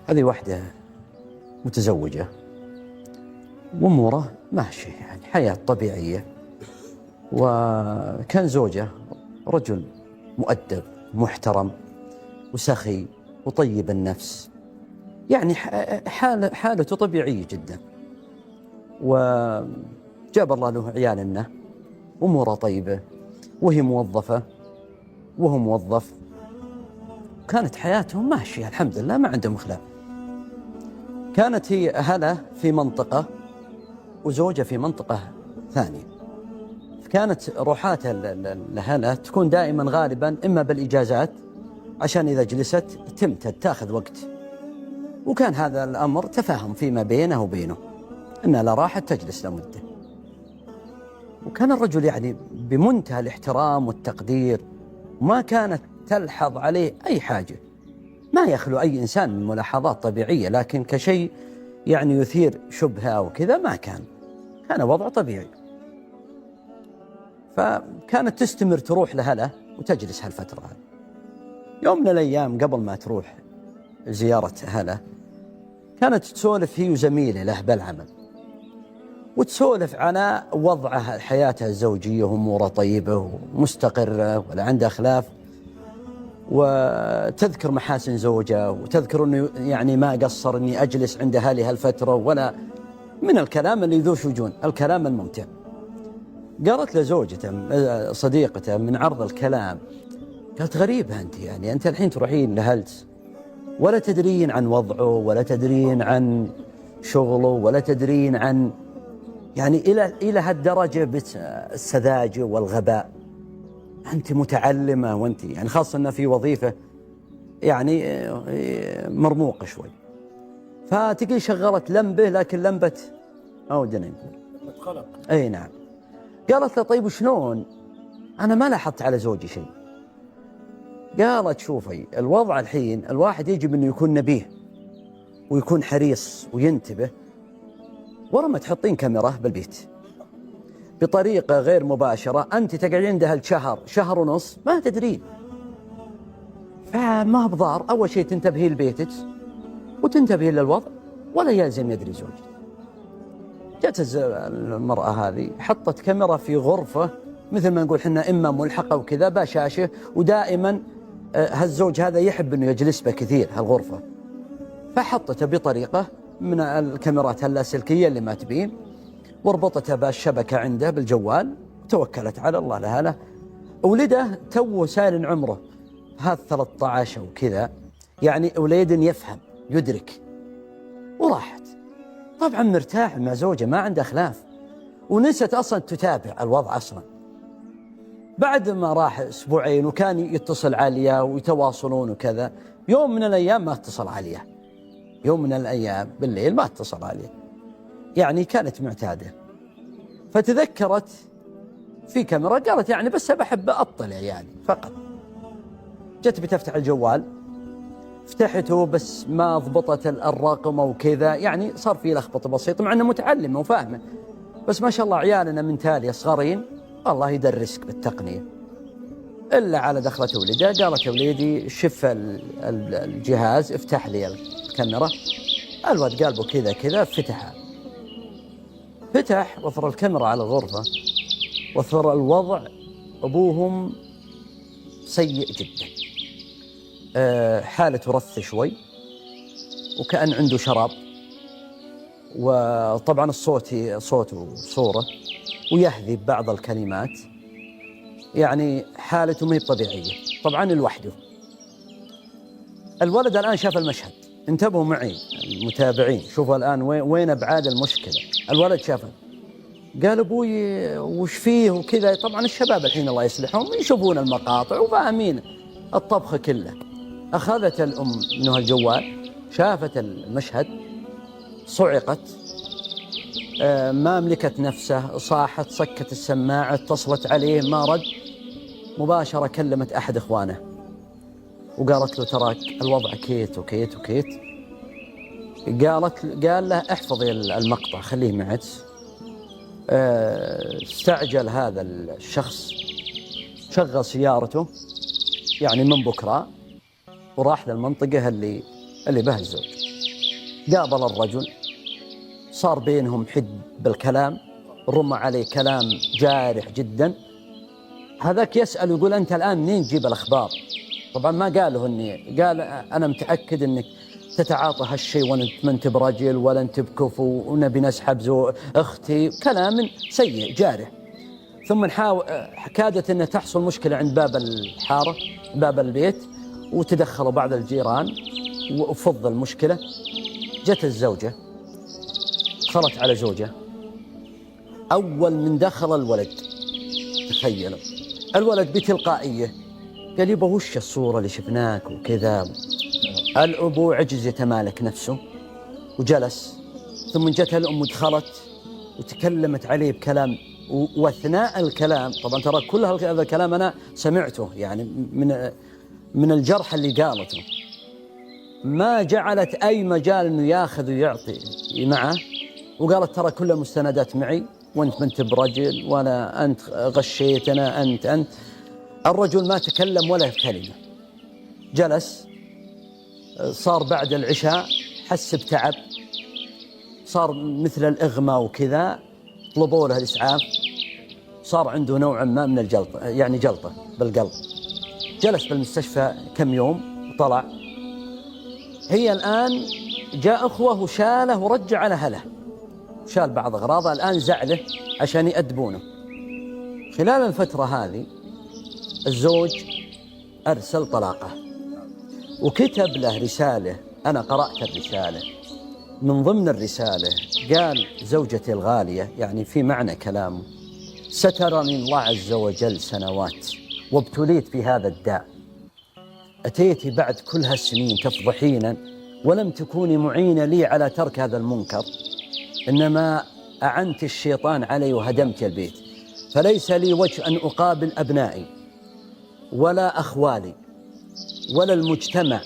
هذه واحدة متزوجة وأموره ماشية، يعني حياة طبيعية، وكان زوجه رجل مؤدب محترم وسخي وطيب النفس، يعني حالته طبيعية جدا، وجاب الله له عيالنا أموره طيبة، وهي موظفة وهو موظف، كانت حياتهم ماشية الحمد لله ما عندهم خلاف. كانت هي هلا في منطقة وزوجة في منطقة ثانية، كانت روحات لهلا تكون دائما غالبا إما بالإجازات عشان إذا جلست تمتد تأخذ وقت، وكان هذا الأمر تفاهم فيما بينه وبينه إنها لا راحت تجلس لمدة. وكان الرجل يعني بمنتهى الاحترام والتقدير، وما كانت تلحظ عليه أي حاجة، ما يخلو أي إنسان من ملاحظات طبيعية، لكن كشيء يعني يثير شبهة وكذا ما كان وضع طبيعي. فكانت تستمر تروح لهلا وتجلس هالفترة هذه. يوم من الأيام قبل ما تروح زيارة هلا كانت تسولف هي وزميله له بالعمل، وتسولف على وضعها حياتها الزوجية وأمورها طيبة ومستقرة ولا عندها خلاف، وتذكر محاسن زوجها وتذكر أنه يعني ما قصر أني أجلس عند أهلي هالفترة، ولا من الكلام اللي ذو شجون، الكلام الممتع. قالت لزوجته صديقته من عرض الكلام، قالت غريبة أنت، يعني أنت الحين تروحين لهلت ولا تدرين عن وضعه ولا تدرين عن شغله ولا تدرين عن يعني إلى هالدرجة بالسذاجة والغباء. أنت متعلمة وأنت يعني خاصة أنها في وظيفة يعني مرموقة شوي، فتقول شغلت لمبة، لكن لمبة ودنا نقول خلق. أي نعم. قالت له طيب وشلون؟ أنا ما لاحظت على زوجي شيء. قالت شوفي الوضع الحين الواحد يجب أنه يكون نبيه ويكون حريص وينتبه، ورا ما تحطين كاميرا بالبيت بطريقة غير مباشرة أنت تقعدين عندها شهر ونص ما تدرين، فما بضار أول شيء تنتبهي لبيتك وتنتبهي للوضع ولا يلزم يدري زوجك. جت المرأة هذه حطت كاميرا في غرفة مثل ما نقول حنا إما ملحقة وكذا بشاشة، ودائما هالزوج هذا يحب أنه يجلس به كثير هالغرفة، فحطته بطريقة من الكاميرات اللاسلكية اللي ما تبين، وربطتها بالشبكة عنده بالجوال، وتوكلت على الله لها. ولده توه سال عمره هذا 13 وكذا، يعني وليد يفهم يدرك، وراحت طبعا مرتاح مع زوجه ما عنده خلاف، ونسيت أصلا تتابع الوضع أصلا. بعد ما راح أسبوعين وكان يتصل عليها ويتواصلون وكذا، يوم من الأيام ما اتصل عليها، يوم من الأيام بالليل ما اتصل عليها، يعني كانت معتادة. فتذكرت في كاميرا، قالت يعني بس بحب أطلع يعني فقط. جت بتفتح الجوال، فتحته بس ما ضبطت الرقم وكذا، يعني صار في لخبطة بسيطة، مع أنه متعلمة وفاهمة، بس ما شاء الله عيالنا من تالي صغارين الله يدرسك بالتقنية. إلا على دخلت ولدها قالت وليدي شف الجهاز افتح لي الكاميرا. الولد قال كذا كذا فتحها، فتح وصر الكاميرا على الغرفة، وصر الوضع أبوهم سيء جدا، حالته رث شوي وكأن عنده شراب، وطبعا الصوت صوته صورة ويهذب بعض الكلمات، يعني حالته ما هي طبيعية طبعا لوحده. الولد الآن شاف المشهد، انتبهوا معي المتابعين، شوفوا الآن وين أبعاد المشكلة. الولد شافه قال أبوي وش فيه وكذا. طبعا الشباب الحين الله يصلحهم يشوفون المقاطع وفاهمين الطبخ كله. أخذت الأم منه الجوال، شافت المشهد، صعقت، ما ملكت نفسه، صاحت، سكت السماعة، اتصلت عليه ما رد، مباشرة كلمت أحد إخوانه وقالت له تراك الوضع كيت وكيت وكيت. قال له احفظي المقطع خليه معك. استعجل هذا الشخص، شغل سيارته يعني من بكرة وراح للمنطقة اللي بها الزوج. قابل الرجل، صار بينهم حد بالكلام، رمى عليه كلام جارح جدا. هذاك يسأل يقول أنت الآن منين تجيب الأخبار؟ طبعا ما قاله إني، قال أنا متأكد إنك تتعاطى هالشيء وأنت ما أنت برجل ولا أنت بكفو ونبي نسحب أختي، كلام سيء جارح. ثم كادت أن تحصل مشكلة عند باب الحارة، باب البيت، وتدخلوا بعض الجيران وفض المشكلة. جت الزوجة خلت على زوجة، أول من دخل الولد، تخيلوا الولد بتلقائية قال يبا وش الصورة اللي شفناك وكذا. الأبو عجز يتمالك نفسه وجلس. ثم جت الأم ودخلت وتكلمت عليه بكلام، واثناء الكلام طبعا ترى كل هذا الكلام انا سمعته يعني من الجرح اللي قالته، ما جعلت اي مجال انه ياخذ ويعطي معه، وقالت ترى كل المستندات معي وانت ما انت برجل ولا انت غشيتنا انت. الرجل ما تكلم ولا كلمه، جلس. صار بعد العشاء حس بتعب، صار مثل الإغماء وكذا، طلبوا له الإسعاف، صار عنده نوعا ما من الجلطة، يعني جلطة بالقلب. جلس بالمستشفى كم يوم وطلع. هي الآن جاء أخوه وشاله ورجع على أهله، شال بعض أغراضه، الآن زعله عشان يأدبونه. خلال الفترة هذه الزوج أرسل طلاقه وكتب له رسالة، أنا قرأت الرسالة. من ضمن الرسالة قال زوجتي الغالية، يعني في معنى كلامه، سترني الله عز وجل سنوات وابتليت في هذا الداء، أتيت بعد كل هالسنين تفضحينا ولم تكوني معينة لي على ترك هذا المنكر، إنما أعنت الشيطان علي وهدمت البيت، فليس لي وجه أن أقابل أبنائي ولا أخوالي ولا المجتمع،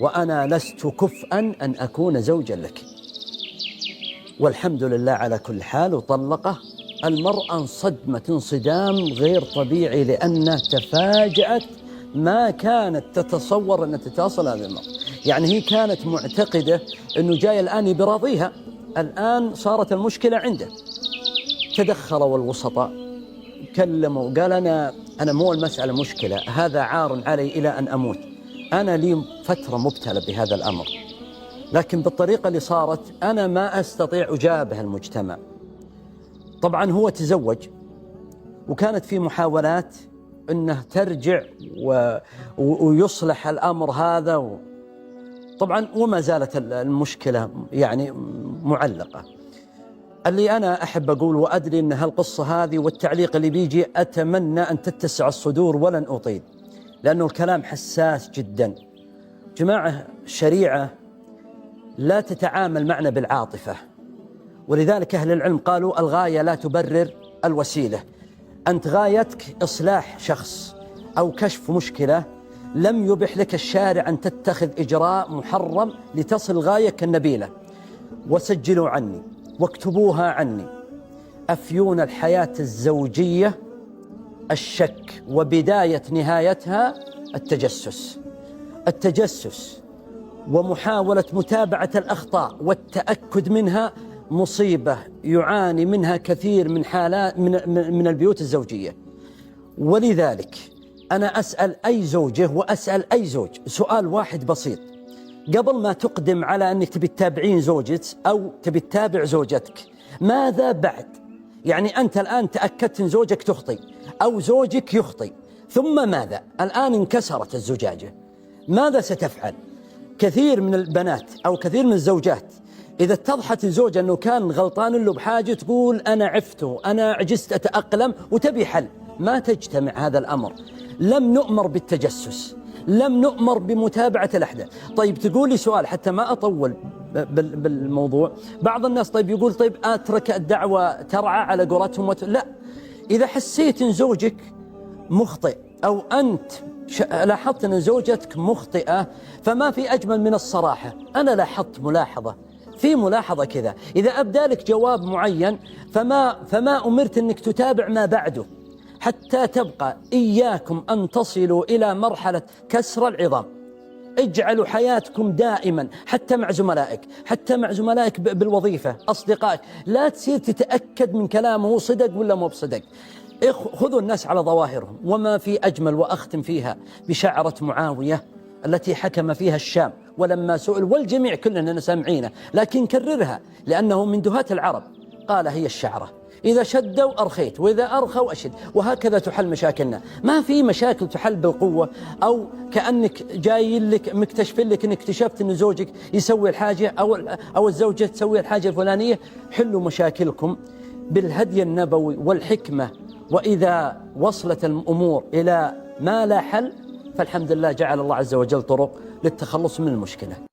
وأنا لست كفءا أن أكون زوجا لك. والحمد لله على كل حال. وطلقه. المرأة انصدمت انصدام غير طبيعي، لأنها تفاجأت، ما كانت تتصور أن تتصل هذه المرأة. يعني هي كانت معتقدة أنه جاي الآن براضيها، الآن صارت المشكلة عنده. تدخلوا الوسطاء، كلموا وقال أنا مو المسألة مشكلة، هذا عار علي إلى أن أموت، أنا لي فترة مبتلى بهذا الأمر، لكن بالطريقة اللي صارت أنا ما أستطيع أجابه المجتمع. طبعا هو تزوج، وكانت في محاولات أنه ترجع ويصلح الأمر هذا، طبعا وما زالت المشكلة يعني معلقة. اللي أنا أحب أقول وأدري أن هالقصة هذه والتعليق اللي بيجي أتمنى أن تتسع الصدور ولن أطيل، لأنه الكلام حساس جدا. جماعة، الشريعة لا تتعامل معنا بالعاطفة، ولذلك أهل العلم قالوا الغاية لا تبرر الوسيلة. أنت غايتك إصلاح شخص أو كشف مشكلة، لم يبح لك الشارع أن تتخذ إجراء محرم لتصل غاية النبيلة. وسجلوا عني واكتبوها عني، أفيون الحياة الزوجية الشك، وبداية نهايتها التجسس. التجسس ومحاولة متابعة الأخطاء والتأكد منها مصيبة يعاني منها كثير من حالات من البيوت الزوجية. ولذلك أنا أسأل أي زوجة وأسأل أي زوج سؤال واحد بسيط، قبل ما تقدم على أنك تبي تتابعين زوجك أو تبي تتابع زوجتك، ماذا بعد؟ يعني أنت الآن تأكدت أن زوجك تخطي أو زوجك يخطي، ثم ماذا؟ الآن انكسرت الزجاجة، ماذا ستفعل؟ كثير من البنات أو كثير من الزوجات إذا اتضحت الزوجة أنه كان غلطان له بحاجة تقول أنا عفته، أنا عجزت أتأقلم، وتبي حل. ما تجتمع هذا الأمر. لم نؤمر بالتجسس، لم نؤمر بمتابعة الأحداث. طيب تقول لي سؤال حتى ما أطول بالموضوع، بعض الناس طيب يقول طيب أترك الدعوة ترعى على قولتهم لا. إذا حسيت أن زوجك مخطئ أو أنت لاحظت أن زوجتك مخطئة، فما في أجمل من الصراحة. أنا لاحظت ملاحظة، في ملاحظة كذا، إذا أبدى لك جواب معين فما أمرت أنك تتابع ما بعده حتى تبقى. إياكم أن تصلوا إلى مرحلة كسر العظام. اجعلوا حياتكم دائما حتى مع زملائك، حتى مع زملائك بالوظيفة، أصدقائك، لا تصير تتأكد من كلامه صدق ولا مو بصدق. خذوا الناس على ظواهرهم. وما في أجمل، وأختم فيها بشعرة معاوية التي حكم فيها الشام ولما سئل، والجميع كلنا سامعينه لكن كررها لأنه من دهاة العرب، قال: هي الشعرة، إذا شدوا أرخيت وإذا أرخوا أشد، وهكذا تحل مشاكلنا. ما في مشاكل تحل بالقوة أو كأنك جاي لك مكتشف لك إنك اكتشفت إن زوجك يسوي الحاجة أو الزوجة تسوي الحاجة الفلانية. حلوا مشاكلكم بالهدي النبوي والحكمة، وإذا وصلت الأمور إلى ما لا حل فالحمد لله جعل الله عز وجل طرق للتخلص من المشكلة.